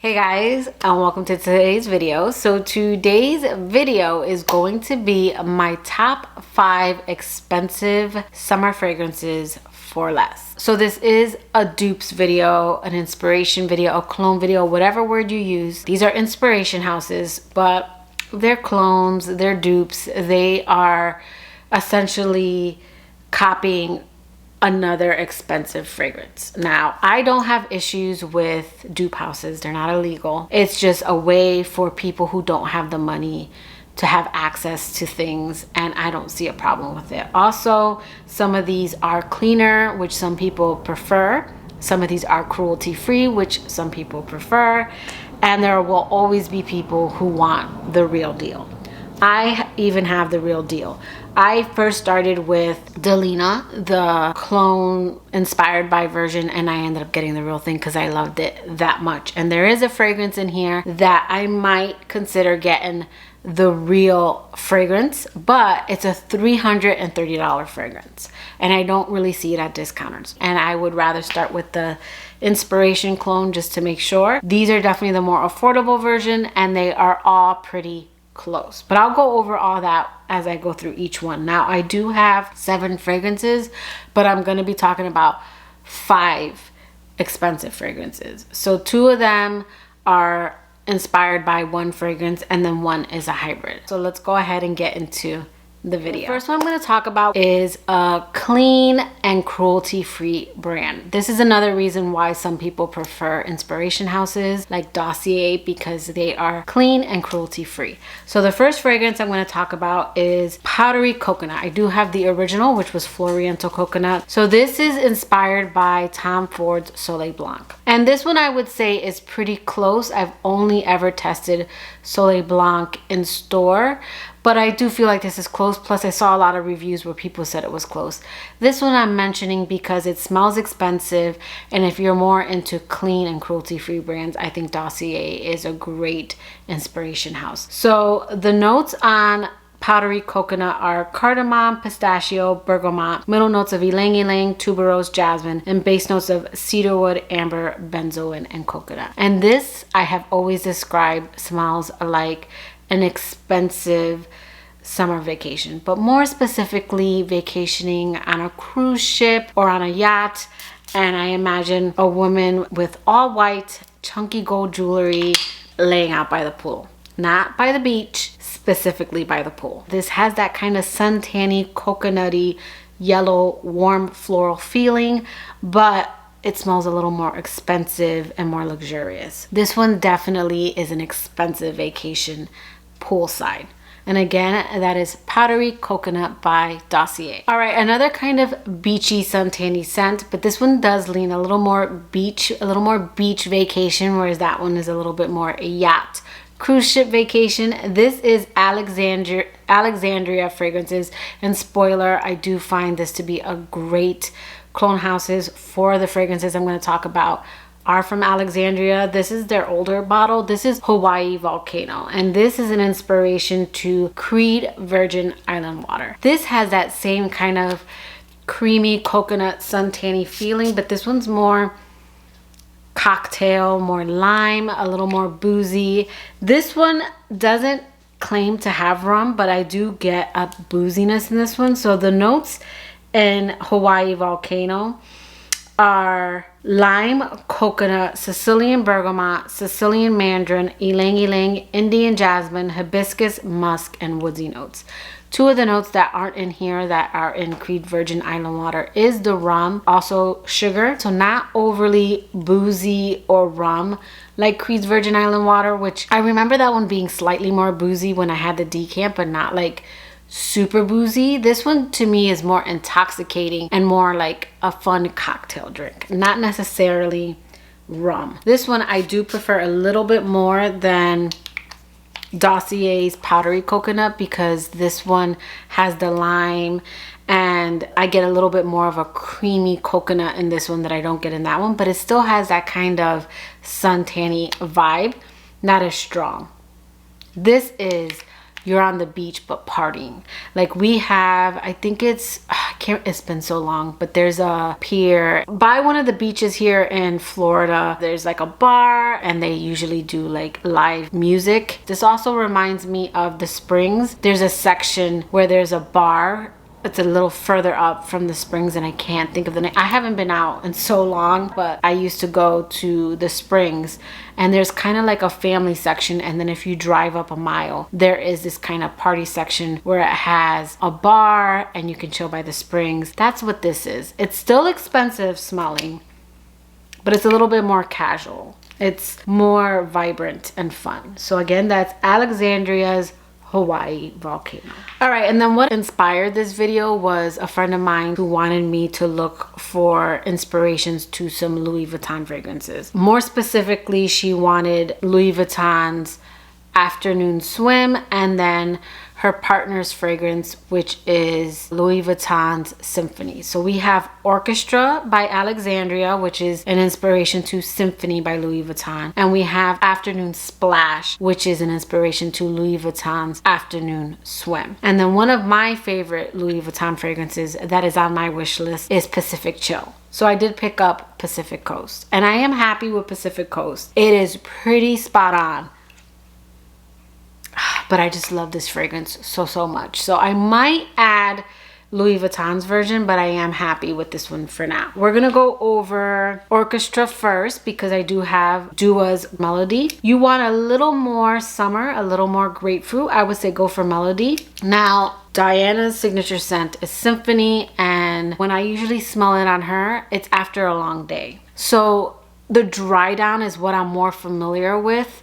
Hey guys, and welcome to today's video. So today's video is going to be my top 5 expensive summer fragrances for less. So this is a dupes video, an inspiration video, a clone video, whatever word you use. These are inspiration houses, but they're clones, they're dupes. They are essentially copying another expensive fragrance. Now, I don't have issues with dupe houses. They're not illegal. It's just a way for people who don't have the money to have access to things, and I don't see a problem with it. Also, some of these are cleaner, which some people prefer. Some of these are cruelty-free, which some people prefer. And there will always be people who want the real deal. I even have the real deal. I first started with Delina, the clone inspired by version, and I ended up getting the real thing because I loved it that much. And there is a fragrance in here that I might consider getting the real fragrance, but it's a $330 fragrance, and I don't really see it at discounters. And I would rather start with the inspiration clone just to make sure. These are definitely the more affordable version, and they are all pretty close, but I'll go over all that as I go through each one. Now, I do have 7 fragrances, but I'm going to be talking about 5 expensive fragrances. So 2 of them are inspired by one fragrance, and then one is a hybrid. So let's go ahead and get into the video. The first one I'm going to talk about is a clean and cruelty-free brand. This is another reason why some people prefer inspiration houses like Dossier, because they are clean and cruelty-free. So the first fragrance I'm going to talk about is Powdery Coconut. I do have the original, which was Floriental Coconut. So this is inspired by Tom Ford's Soleil Blanc. And this one I would say is pretty close. I've only ever tested Soleil Blanc in store, but I do feel like this is close. Plus, I saw a lot of reviews where people said it was close. This one I'm mentioning because it smells expensive, and if you're more into clean and cruelty-free brands, I think Dossier is a great inspiration house. So the notes on Powdery Coconut are cardamom, pistachio, bergamot, middle notes of ylang ylang, tuberose, jasmine, and base notes of cedarwood, amber, benzoin, and coconut. And this I have always described smells like an expensive summer vacation, but more specifically vacationing on a cruise ship or on a yacht. And I imagine a woman with all white chunky gold jewelry laying out by the pool, not by the beach, specifically by the pool. This has that kind of suntanny, coconutty, yellow, warm floral feeling, but it smells a little more expensive and more luxurious. This one definitely is an expensive vacation poolside. And again, that is Powdery Coconut by Dossier. All right, another kind of beachy, suntanny scent, but this one does lean a little more beach vacation, whereas that one is a little bit more a yacht, cruise ship vacation. This is Alexandria Fragrances, and spoiler, I do find this to be a great clone houses for the fragrances I'm going to talk about are from Alexandria. This is their older bottle. This is Hawaii Volcano, and this is an inspiration to Creed Virgin Island Water. This has that same kind of creamy coconut suntanny feeling, but this one's more cocktail, more lime, a little more boozy. This one doesn't claim to have rum, but I do get a booziness in this one. So the notes in Hawaii Volcano are lime, coconut, Sicilian bergamot, Sicilian mandarin, ylang ylang, Indian jasmine, hibiscus, musk, and woodsy notes. 2 of the notes that aren't in here that are in Creed Virgin Island Water is the rum, also sugar, so not overly boozy or rum like Creed's Virgin Island Water, which I remember that one being slightly more boozy when I had the decant, but not like super boozy. This one to me is more intoxicating and more like a fun cocktail drink, not necessarily rum. This one I do prefer a little bit more than Dossier's Powdery Coconut because this one has the lime, and I get a little bit more of a creamy coconut in this one that I don't get in that one, but it still has that kind of suntanny vibe, not as strong. This is you're on the beach but partying. Like we have, I think it's, I can't, it's been so long, but there's a pier by one of the beaches here in Florida. There's like a bar and they usually do like live music. This also reminds me of the Springs. There's a section where there's a bar. It's a little further up from the Springs and I can't think of the name. I haven't been out in so long, but I used to go to the Springs and there's kind of like a family section, and then if you drive up a mile, there is this kind of party section where it has a bar and you can chill by the Springs. That's what this is. It's still expensive smelling, but it's a little bit more casual. It's more vibrant and fun. So again, that's Alexandria's Hawaii Volcano. All right, and then what inspired this video was a friend of mine who wanted me to look for inspirations to some Louis Vuitton fragrances. More specifically, she wanted Louis Vuitton's Afternoon Swim and then her partner's fragrance, which is Louis Vuitton's Symphony. So we have Orchestra by Alexandria, which is an inspiration to Symphony by Louis Vuitton. And we have Afternoon Splash, which is an inspiration to Louis Vuitton's Afternoon Swim. And then one of my favorite Louis Vuitton fragrances that is on my wish list is Pacific Chill. So I did pick up Pacific Coast and I am happy with Pacific Coast. It is pretty spot on. But I just love this fragrance so much. So I might add Louis Vuitton's version, but I am happy with this one for now. We're gonna go over Orchestra first because I do have Dua's Melody. You want a little more summer, a little more grapefruit, I would say go for Melody. Now, Diana's signature scent is Symphony, and when I usually smell it on her, it's after a long day. So the dry down is what I'm more familiar with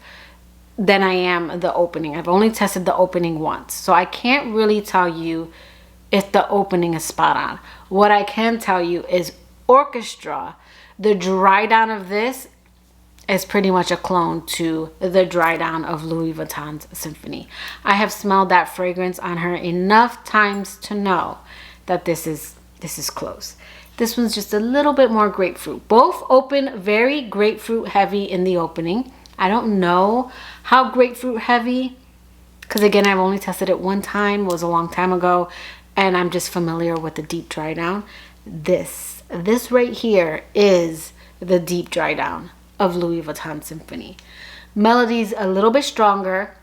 than I am the opening. I've only tested the opening once, so I can't really tell you if the opening is spot on. What I can tell you is Orchestra, the dry down of this is pretty much a clone to the dry down of Louis Vuitton's Symphony. I have smelled that fragrance on her enough times to know that this is close. This one's just a little bit more grapefruit. Both open very grapefruit heavy in the opening. I don't know how grapefruit heavy, because again, I've only tested it one time, it was a long time ago, and I'm just familiar with the deep dry down. This right here is the deep dry down of Louis Vuitton Symphony. Melody's a little bit stronger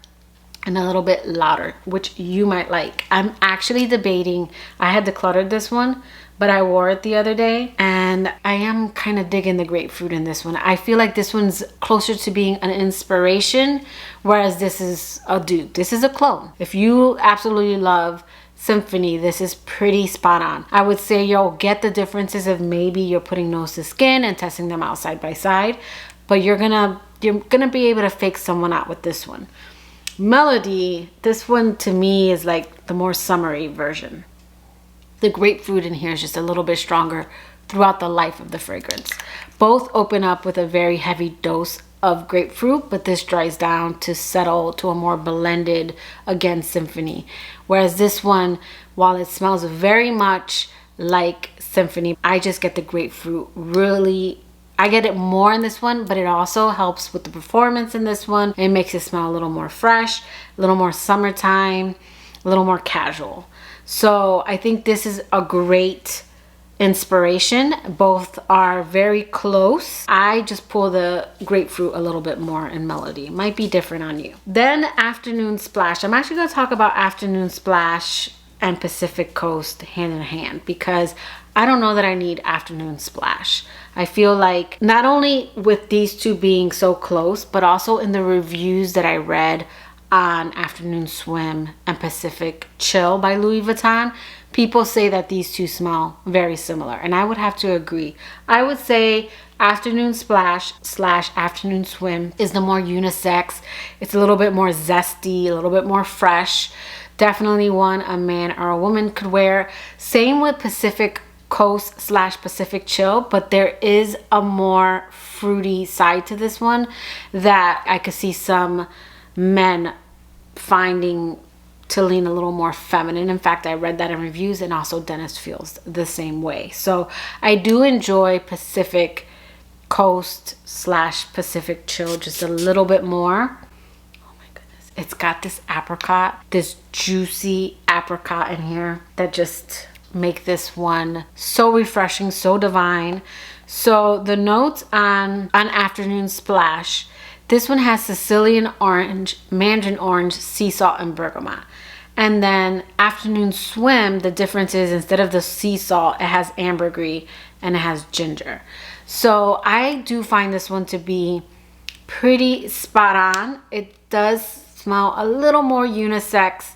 and a little bit louder, which you might like. I'm actually debating, I had decluttered this one, but I wore it the other day and I am kind of digging the grapefruit in this one. I feel like this one's closer to being an inspiration, whereas this is a dupe. This is a clone. If you absolutely love Symphony, this is pretty spot on. I would say you'll get the differences if maybe you're putting nose to skin and testing them out side by side, but you're gonna be able to fake someone out with this one. Melody, this one to me is like the more summery version. The grapefruit in here is just a little bit stronger throughout the life of the fragrance. Both open up with a very heavy dose of grapefruit, but this dries down to settle to a more blended, again, Symphony. Whereas this one, while it smells very much like Symphony, I just get the grapefruit really, I get it more in this one, but it also helps with the performance in this one. It makes it smell a little more fresh, a little more summertime, a little more casual. So I think this is a great inspiration. Both are very close. I just pull the grapefruit a little bit more in Melody. It might be different on you. Then Afternoon Splash. I'm actually going to talk about Afternoon Splash and Pacific Coast hand in hand because I don't know that I need Afternoon Splash. I feel like not only with these two being so close, but also in the reviews that I read on Afternoon Swim and Pacific Chill by Louis Vuitton, people say that these two smell very similar, and I would have to agree. I would say Afternoon Splash / Afternoon Swim is the more unisex. It's a little bit more zesty, a little bit more fresh. Definitely one a man or a woman could wear. Same with Pacific Coast / Pacific Chill, but there is a more fruity side to this one that I could see some men finding to lean a little more feminine. In fact, I read that in reviews, and also Dennis feels the same way. So I do enjoy Pacific Coast / Pacific Chill just a little bit more. Oh my goodness. It's got this apricot, this juicy apricot in here that just make this one so refreshing, so divine. So the notes on Afternoon Splash, this one has Sicilian orange, mandarin orange, sea salt, and bergamot. And then Afternoon Swim, the difference is instead of the sea salt, it has ambergris and it has ginger. So I do find this one to be pretty spot on. It does smell a little more unisex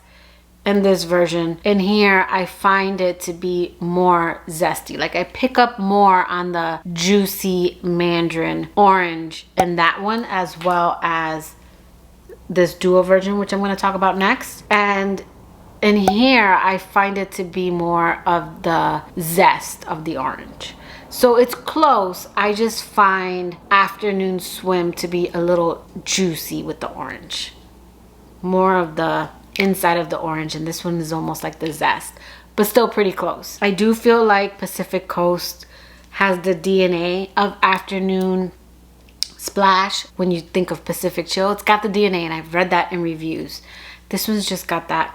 in this version. In here, I find it to be more zesty. Like I pick up more on the juicy mandarin orange in that one, as well as this duo version, which I'm going to talk about next. And in here, I find it to be more of the zest of the orange. So it's close. I just find Afternoon Swim to be a little juicy with the orange. More of the inside of the orange, and this one is almost like the zest, but still pretty close. I do feel like Pacific Coast has the DNA of Afternoon Splash. When you think of Pacific Chill, it's got the DNA, and I've read that in reviews. This one's just got that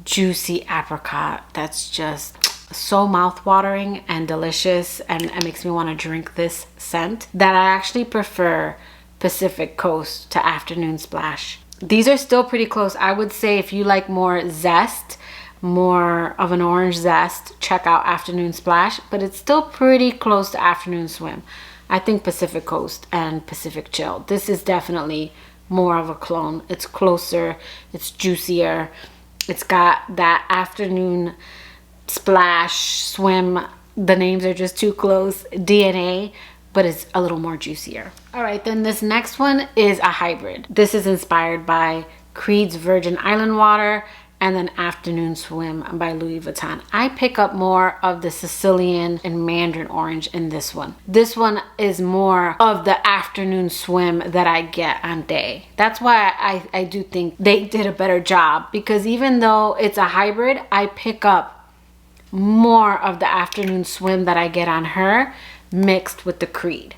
juicy apricot that's just so mouth-watering and delicious, and it makes me want to drink this scent, that I actually prefer Pacific Coast to Afternoon Splash. These are still pretty close. I would say if you like more zest, more of an orange zest, check out Afternoon Splash, but it's still pretty close to Afternoon Swim. I think Pacific Coast and Pacific Chill. This is definitely more of a clone. It's closer, it's juicier. It's got that Afternoon Splash, Swim, the names are just too close, DNA, but it's a little more juicier. All right, then this next one is a hybrid. This is inspired by Creed's Virgin Island Water and then Afternoon Swim by Louis Vuitton. I pick up more of the Sicilian and Mandarin orange in this one. This one is more of the Afternoon Swim that I get on Day. That's why I do think they did a better job, because even though it's a hybrid, I pick up more of the Afternoon Swim that I get on her mixed with the Creed.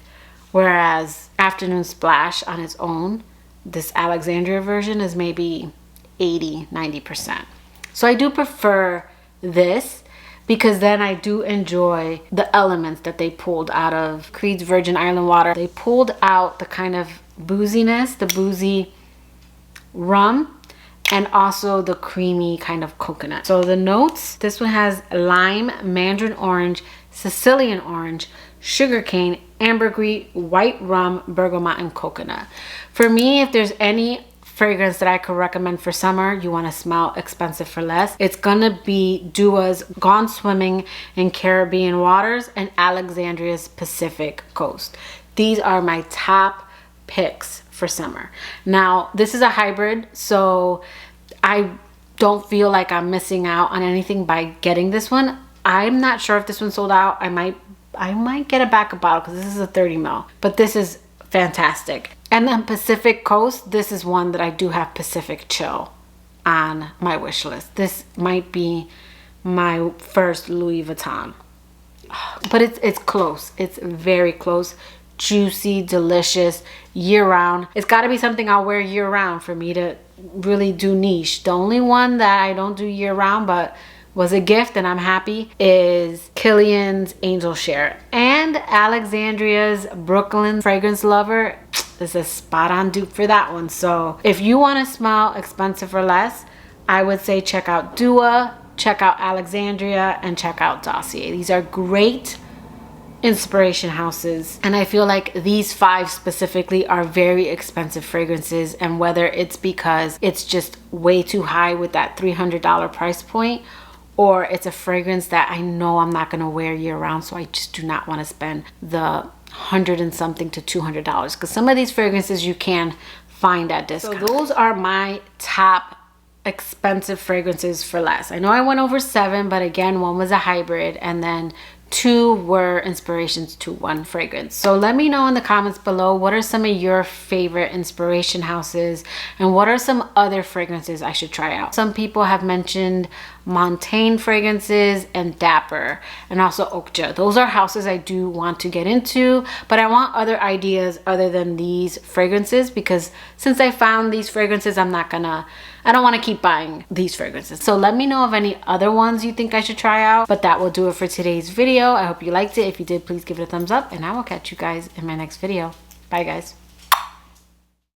Whereas Afternoon Splash on its own, this Alexandria version, is maybe 80-90%. So I do prefer this, because then I do enjoy the elements that they pulled out of Creed's Virgin Island Water. They pulled out the kind of booziness, the boozy rum, and also the creamy kind of coconut. So the notes, this one has lime, mandarin orange, Sicilian orange, sugarcane, ambergris, white rum, bergamot, and coconut. For me, if there's any fragrance that I could recommend for summer, you want to smell expensive for less, it's gonna be Dua's Gone Swimming in Caribbean Waters and Alexandria's Pacific Coast. These are my top picks for summer. Now, this is a hybrid, so I don't feel like I'm missing out on anything by getting this one. I'm not sure if this one sold out. I might get a backup bottle, because this is a 30 ml, but this is fantastic. And then Pacific Coast, this is one that I do have Pacific Chill on my wish list. This might be my first Louis Vuitton, but it's close. It's very close. Juicy, delicious, year-round. It's got to be something I'll wear year-round for me to really do niche. The only one that I don't do year-round but was a gift and I'm happy is Kilian's Angel Share. And Alexandria's Brooklyn Fragrance Lover is a spot-on dupe for that one. So if you want to smell expensive for less, I would say check out Dua, check out Alexandria, and check out Dossier. These are great inspiration houses, and I feel like these 5 specifically are very expensive fragrances, and whether it's because it's just way too high with that $300 price point, or it's a fragrance that I know I'm not going to wear year round, so I just do not want to spend the $100 and something to $200, because some of these fragrances you can find at discount. So those are my top expensive fragrances for less. I know I went over 7, but again, one was a hybrid, and then 2 were inspirations to 1 fragrance. So let me know in the comments below, what are some of your favorite inspiration houses, and what are some other fragrances I should try out? Some people have mentioned Montaigne fragrances and Dapper, and also Okja. Those are houses I do want to get into, but I want other ideas other than these fragrances, because since I found these fragrances, I'm not gonna I don't want to keep buying these fragrances. So let me know of any other ones you think I should try out. But that will do it for today's video. I hope you liked it. If you did, please give it a thumbs up, and I will catch you guys in my next video. Bye guys.